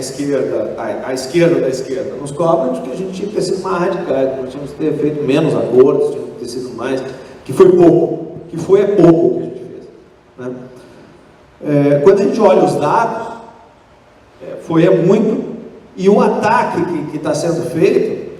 esquerda, a esquerda da esquerda, nos cobra de que a gente tinha que ter sido mais radicais, que nós tínhamos que ter feito menos acordos, tínhamos que ter sido mais, que foi pouco, que foi pouco o que a gente fez. Né? Quando a gente olha os dados, foi muito, e o ataque que está sendo feito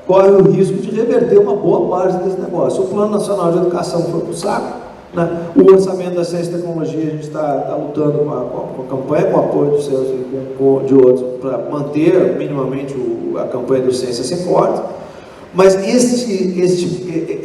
corre o risco de reverter uma boa parte desse negócio. O Plano Nacional de Educação foi para o saco, né? O orçamento da ciência e tecnologia, a gente está lutando com a campanha, com o apoio dos seus e de outros, para manter minimamente a campanha do Ciência Sem Cortes. Mas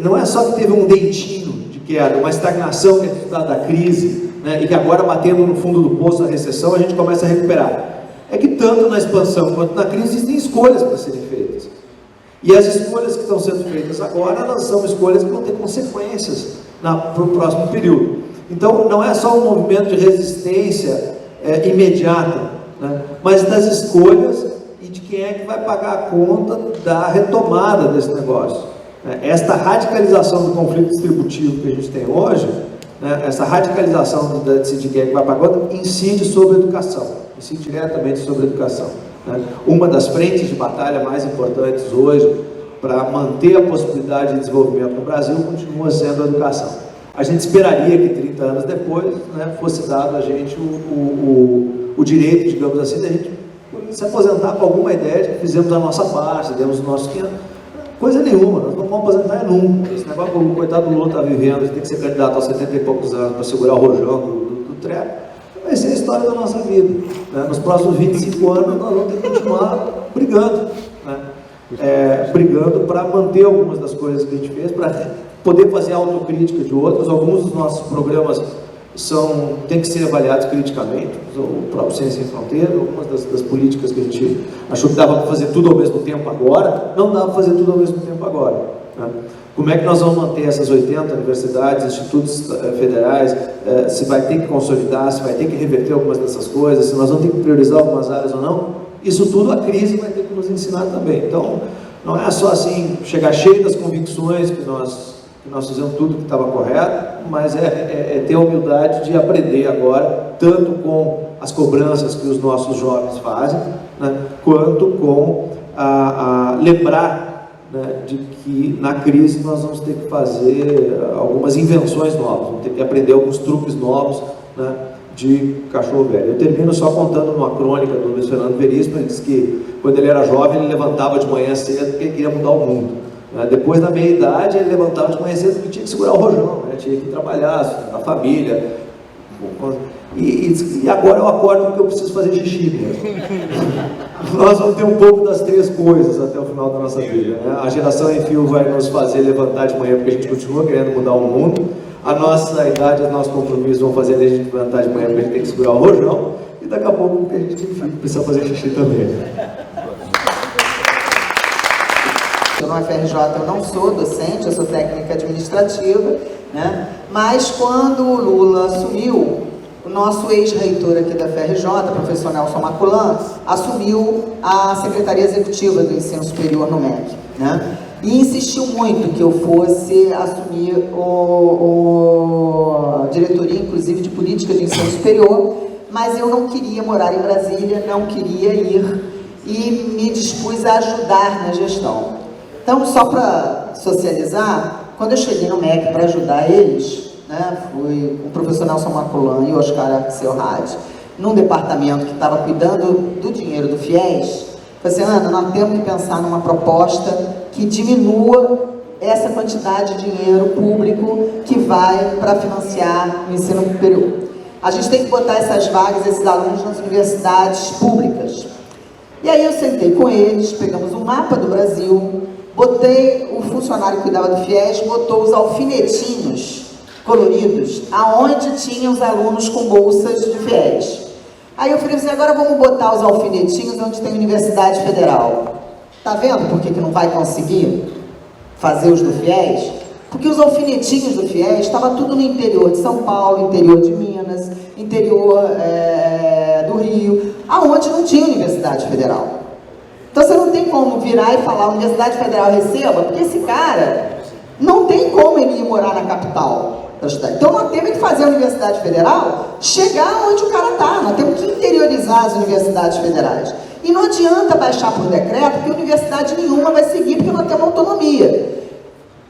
não é só que teve um dentinho de queda, uma estagnação que é resultado da crise, né? E que agora, batendo no fundo do poço a recessão, a gente começa a recuperar. É que tanto na expansão quanto na crise existem escolhas para serem feitas. E as escolhas que estão sendo feitas agora, elas são escolhas que vão ter consequências para o próximo período. Então, não é só um movimento de resistência imediata, né? Mas das escolhas e de quem é que vai pagar a conta da retomada desse negócio. Esta radicalização do conflito distributivo que a gente tem hoje, né? Essa radicalização de decidir quem é que vai pagar a conta, incide sobre a educação, incide diretamente sobre a educação. Uma das frentes de batalha mais importantes hoje para manter a possibilidade de desenvolvimento no Brasil continua sendo a educação. A gente esperaria que 30 anos depois, né, fosse dado a gente o direito, digamos assim, de a gente se aposentar com alguma ideia de que fizemos a nossa parte, demos o nosso 500. Coisa nenhuma, nós não vamos aposentar nunca. Esse negócio que o coitado do Lula está vivendo, tem que ser candidato aos 70 e poucos anos para segurar o rojão do treco. Vai ser a história da nossa vida. Né? Nos próximos 25 anos nós vamos ter que continuar brigando. Né? Brigando para manter algumas das coisas que a gente fez, para poder fazer autocrítica de outras. Alguns dos nossos programas têm que ser avaliados criticamente. O próprio Ciência Sem Fronteira, algumas das políticas que a gente achou que dava para fazer tudo ao mesmo tempo agora, não dá para fazer tudo ao mesmo tempo agora. Né? Como é que nós vamos manter essas 80 universidades, institutos federais, se vai ter que consolidar, se vai ter que reverter algumas dessas coisas, se nós vamos ter que priorizar algumas áreas ou não, isso tudo a crise vai ter que nos ensinar também. Então, não é só assim, chegar cheio das convicções que nós fizemos tudo que estava correto, mas é ter a humildade de aprender agora, tanto com as cobranças que os nossos jovens fazem, né, quanto com lembrar, né, de que na crise nós vamos ter que fazer algumas invenções novas, vamos ter que aprender alguns truques novos, né, de cachorro velho. Eu termino só contando uma crônica do Luiz Fernando Veríssimo. Ele disse que quando ele era jovem ele levantava de manhã cedo porque ele queria mudar o mundo. Depois, na meia-idade, ele levantava de manhã cedo porque tinha que segurar o rojão, né, tinha que trabalhar, a família. E agora eu acordo porque eu preciso fazer xixi mesmo. Nós vamos ter um pouco das três coisas até o final da nossa vida, né? A geração em fio vai nos fazer levantar de manhã porque a gente continua querendo mudar o mundo. A nossa idade, os nossos compromissos vão fazer a gente levantar de manhã porque a gente tem que segurar o rojão. E daqui a pouco a gente precisa fazer xixi também. No FRJ eu não sou docente, eu sou técnica administrativa, né? Mas quando o Lula assumiu, o nosso ex-reitor aqui da FRJ, professor Nelson Maculan, assumiu a Secretaria Executiva do Ensino Superior no MEC, né? E insistiu muito que eu fosse assumir a diretoria, inclusive, de política de ensino superior, mas eu não queria morar em Brasília, não queria ir e me dispus a ajudar na gestão. Então, só para socializar, quando eu cheguei no MEC para ajudar eles, né, fui o professor Nelson Maculan e o Oscar Axelrad, num departamento que estava cuidando do dinheiro do FIES. Falei assim: Ana, nós temos que pensar numa proposta que diminua essa quantidade de dinheiro público que vai para financiar o ensino superior. A gente tem que botar essas vagas, esses alunos nas universidades públicas. E aí eu sentei com eles, pegamos um mapa do Brasil, botei, o funcionário que cuidava do FIES botou os alfinetinhos coloridos aonde tinha os alunos com bolsas de FIES. Aí eu falei assim: agora vamos botar os alfinetinhos onde tem Universidade Federal. Tá vendo por que não vai conseguir fazer os do FIES? Porque os alfinetinhos do FIES estava tudo no interior de São Paulo, interior de Minas, interior do Rio, aonde não tinha Universidade Federal. Então você não tem como virar e falar: a Universidade Federal receba, porque esse cara não tem como ele ir morar na capital. para estudar. Então nós temos que fazer a Universidade Federal chegar onde o cara está, nós temos que interiorizar as universidades federais. E não adianta baixar por decreto, porque universidade nenhuma vai seguir, porque nós temos autonomia.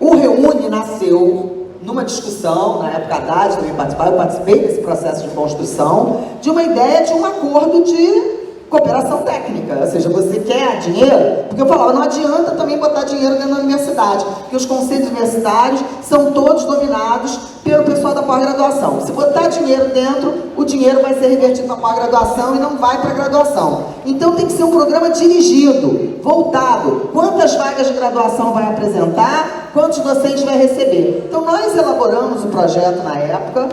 O Reúne nasceu numa discussão, na época Haddad também eu participei desse processo de construção, de uma ideia de um acordo de cooperação técnica, ou seja, você quer dinheiro, porque eu falava, não adianta também botar dinheiro dentro da universidade, porque os conselhos universitários são todos dominados pelo pessoal da pós-graduação. Se botar dinheiro dentro, o dinheiro vai ser revertido na pós-graduação e não vai para a graduação. Então tem que ser um programa dirigido, voltado. Quantas vagas de graduação vai apresentar, quantos docentes vai receber. Então nós elaboramos o projeto na época,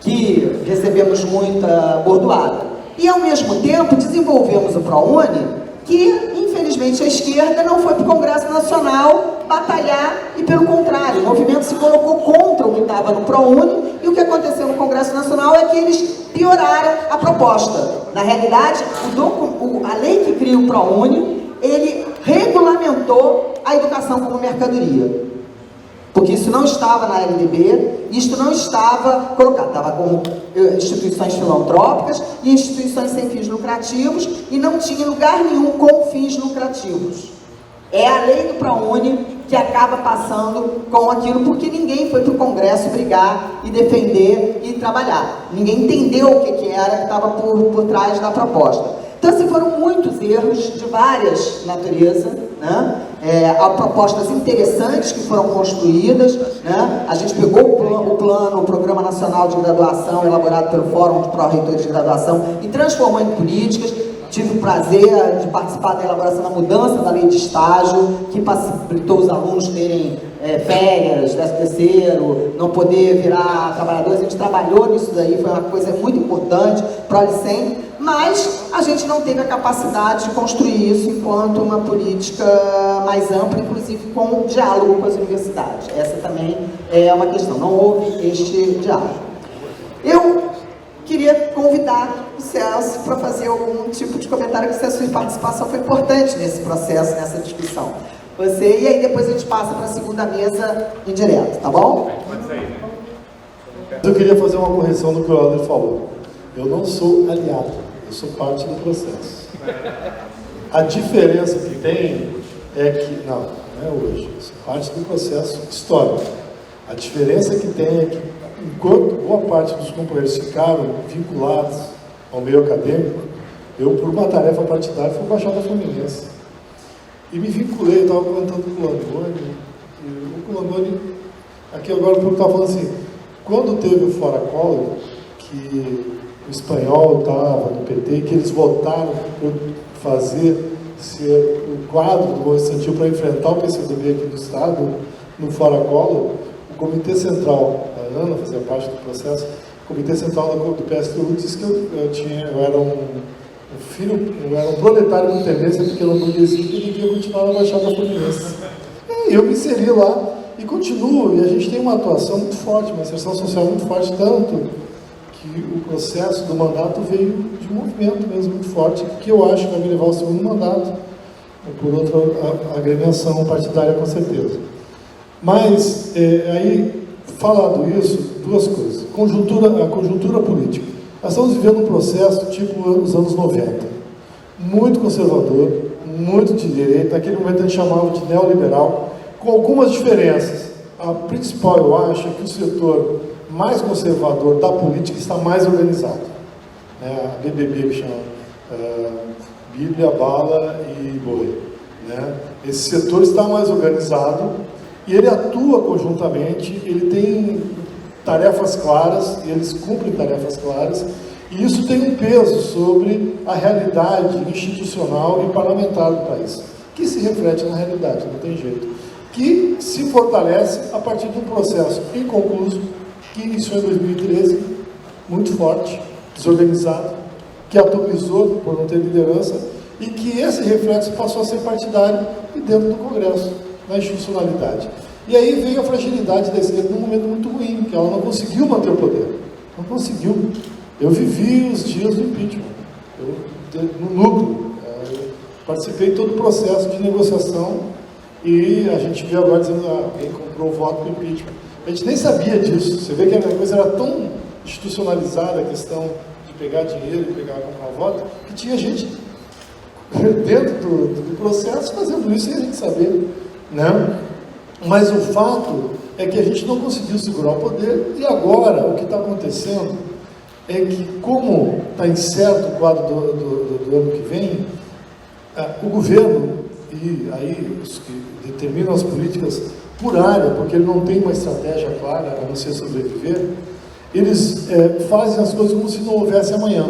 que recebemos muita bordoada. E, ao mesmo tempo, desenvolvemos o ProUni, que, infelizmente, a esquerda não foi para o Congresso Nacional batalhar e, pelo contrário, o movimento se colocou contra o que estava no ProUni, e o que aconteceu no Congresso Nacional é que eles pioraram a proposta. Na realidade, a lei que cria o ProUni, ele regulamentou a educação como mercadoria. Porque isso não estava na LDB, isto não estava colocado, estava como instituições filantrópicas e instituições sem fins lucrativos, e não tinha lugar nenhum com fins lucrativos. É a lei do ProUni que acaba passando com aquilo, porque ninguém foi para o Congresso brigar e defender e trabalhar. Ninguém entendeu o que era que estava por trás da proposta. Então, assim, foram muitos erros de várias naturezas, né? Há propostas interessantes que foram construídas, né? A gente pegou o Programa Nacional de Graduação, elaborado pelo Fórum de Pró-Reitores de Graduação, e transformou em políticas. Tive o prazer de participar da elaboração da mudança da lei de estágio, que possibilitou os alunos terem férias, 13º, não poder virar trabalhadores. A gente trabalhou nisso daí, foi uma coisa muito importante para o Licem, mas a gente não teve a capacidade de construir isso enquanto uma política mais ampla, inclusive com diálogo com as universidades. Essa também é uma questão, não houve este diálogo. Eu queria convidar o Celso para fazer algum tipo de comentário, que a sua participação foi importante nesse processo, nessa discussão. Você, e aí depois a gente passa para a segunda mesa em direto, tá bom? Eu queria fazer uma correção no que o André falou. Eu não sou aliado, eu sou parte do processo. A diferença que tem é que, não é hoje, eu sou parte do processo histórico. A diferença que tem é que, enquanto boa parte dos companheiros ficaram vinculados ao meio acadêmico, eu, por uma tarefa partidária, fui Baixada Fluminense. E me vinculei, eu estava comentando com o Landoni, e o Landoni, aqui agora o estava falando assim, quando teve o Fora Collor, que o espanhol estava no PT, que eles votaram por fazer ser o quadro do movimento estudantil para enfrentar o PCdoB aqui do Estado, no Fora Collor, o Comitê Central, a Ana fazia parte do processo, o Comitê Central do PSTU disse que eu era eu era um proletário de tendência, porque eu não podia existir, porque ele ia continuar na Baixada Fluminense. E eu me inseri lá e continuo, e a gente tem uma atuação muito forte, uma inserção social muito forte, tanto que o processo do mandato veio de um movimento mesmo muito forte, que eu acho que vai me levar ao segundo mandato, por outra agremiação partidária com certeza. Mas, aí, falado isso, duas coisas. A conjuntura política. Nós estamos vivendo um processo tipo os anos 90, muito conservador, muito de direita, naquele momento a gente chamava de neoliberal, com algumas diferenças. A principal, eu acho, é que o setor mais conservador da política está mais organizado. A BBB, que chama Bíblia, Bala e Boi. Esse setor está mais organizado e ele atua conjuntamente, ele tem tarefas claras, eles cumprem tarefas claras, e isso tem um peso sobre a realidade institucional e parlamentar do país, que se reflete na realidade, não tem jeito, que se fortalece a partir de um processo inconcluso, que iniciou em 2013, muito forte, desorganizado, que atomizou por não ter liderança, e que esse reflexo passou a ser partidário e dentro do Congresso, na institucionalidade. E aí veio a fragilidade da esquerda num momento muito ruim, que ela não conseguiu manter o poder. Não conseguiu. Eu vivi os dias do impeachment. No núcleo. Participei de todo o processo de negociação e a gente vê agora dizendo que alguém comprou o voto para o impeachment. A gente nem sabia disso. Você vê que a coisa era tão institucionalizada, a questão de pegar dinheiro e pegar comprar voto, que tinha gente dentro do processo fazendo isso sem a gente saber, né? Mas o fato é que a gente não conseguiu segurar o poder, e agora o que está acontecendo é que, como está incerto o quadro do ano que vem, o governo, e aí os que determinam as políticas por área, porque ele não tem uma estratégia clara a não ser sobreviver, eles fazem as coisas como se não houvesse amanhã,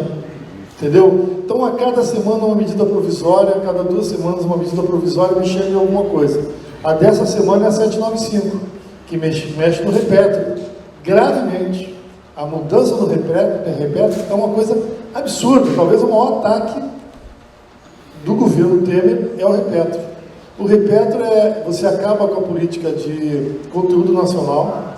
entendeu? Então, a cada semana uma medida provisória, a cada 2 semanas uma medida provisória mexendo em alguma coisa. A dessa semana é a 795, que mexe no repétrio, gravemente. A mudança no repétrio é uma coisa absurda. Talvez o maior ataque do governo Temer é o repétrio. O repétrio você acaba com a política de conteúdo nacional,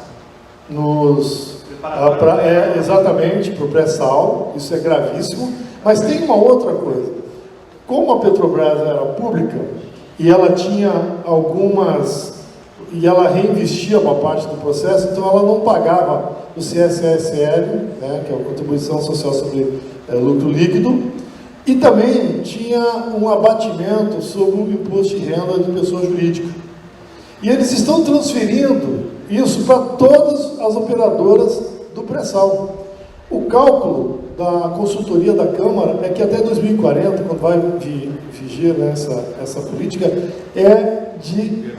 exatamente, para o pré-sal, isso é gravíssimo, mas tem uma outra coisa. Como a Petrobras era pública, e ela tinha e ela reinvestia uma parte do processo, então ela não pagava o CSSL, né, que é a Contribuição Social sobre Lucro Líquido, e também tinha um abatimento sobre o imposto de renda de pessoa jurídica. E eles estão transferindo isso para todas as operadoras do pré-sal. O cálculo da consultoria da Câmara é que até 2040, quando vai vigir, né, essa política, é de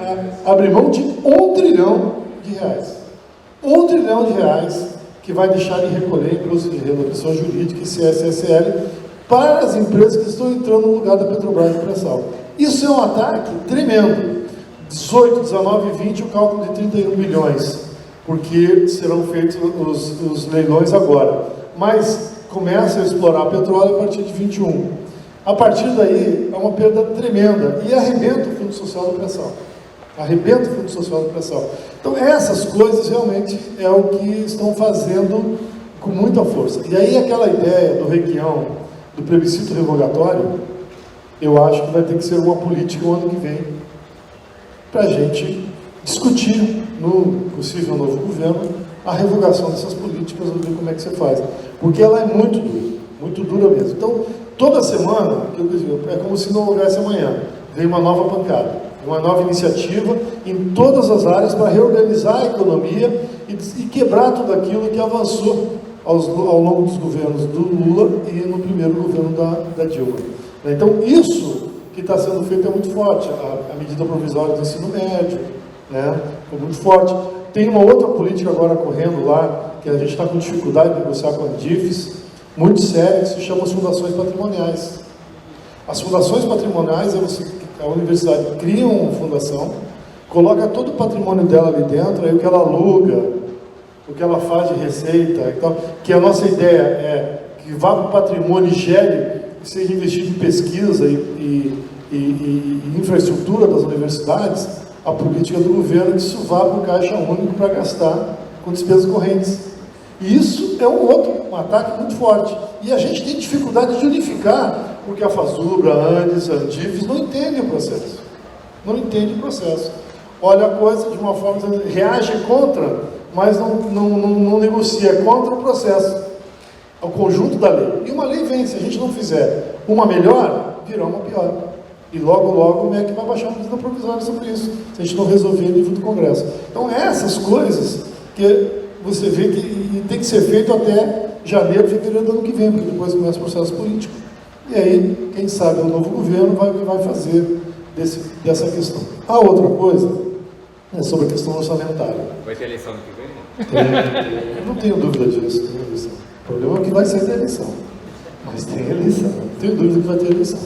abrir mão de R$1 trilhão. R$1 trilhão que vai deixar de recolher imposto de renda da pessoa jurídica e CSSL para as empresas que estão entrando no lugar da Petrobras do pré-sal. Isso é um ataque tremendo. 18, 19 e 20, o cálculo de 31 bilhões, porque serão feitos os leilões agora. Mas começa a explorar petróleo a partir de 21. A partir daí, é uma perda tremenda. E arrebenta o Fundo Social do pré-sal. Arrebenta o Fundo Social do pré-sal. Então, essas coisas realmente é o que estão fazendo com muita força. E aí, aquela ideia do Requião, do plebiscito revogatório, eu acho que vai ter que ser uma política o ano que vem, para a gente discutir no possível novo governo a revogação dessas políticas, ver como é que você faz. Porque ela é muito dura mesmo. Então, toda semana, é como se não houvesse amanhã. Vem uma nova pancada, uma nova iniciativa em todas as áreas para reorganizar a economia e quebrar tudo aquilo que avançou ao longo dos governos do Lula e no primeiro governo da Dilma. Então, isso que está sendo feito é muito forte. A medida provisória do ensino médio, né, é muito forte. Tem uma outra política agora correndo lá, que a gente está com dificuldade de negociar com a DIFES, muito séria, que se chama as fundações patrimoniais. As fundações patrimoniais, a universidade cria uma fundação, coloca todo o patrimônio dela ali dentro, aí o que ela aluga, o que ela faz de receita e tal, que a nossa ideia é que vá para o patrimônio e gere, que seja investido em pesquisa e infraestrutura das universidades, a política do governo que isso vá para o caixa único para gastar com despesas correntes. E isso é um ataque muito forte. E a gente tem dificuldade de unificar, porque a FASUBRA, a ANDES, a ANDIFES não entendem o processo. Não entendem o processo. Olha a coisa de uma forma, reage contra, mas não negocia contra o processo, ao conjunto da lei. E uma lei vem, se a gente não fizer uma melhor, virá uma pior. E logo o MEC vai baixar uma medida provisória sobre isso, se a gente não resolver o nível do Congresso. Então, essas coisas que você vê que tem que ser feito até janeiro, fevereiro do ano que vem, porque depois começa o processo político. E aí, quem sabe, o novo governo vai fazer dessa questão. A outra coisa é sobre a questão orçamentária. Vai ter eleição no que vem? Eu não tenho dúvida disso, tem eleição. O problema é que vai ser a eleição. Mas tem eleição, não tenho dúvida que vai ter eleição.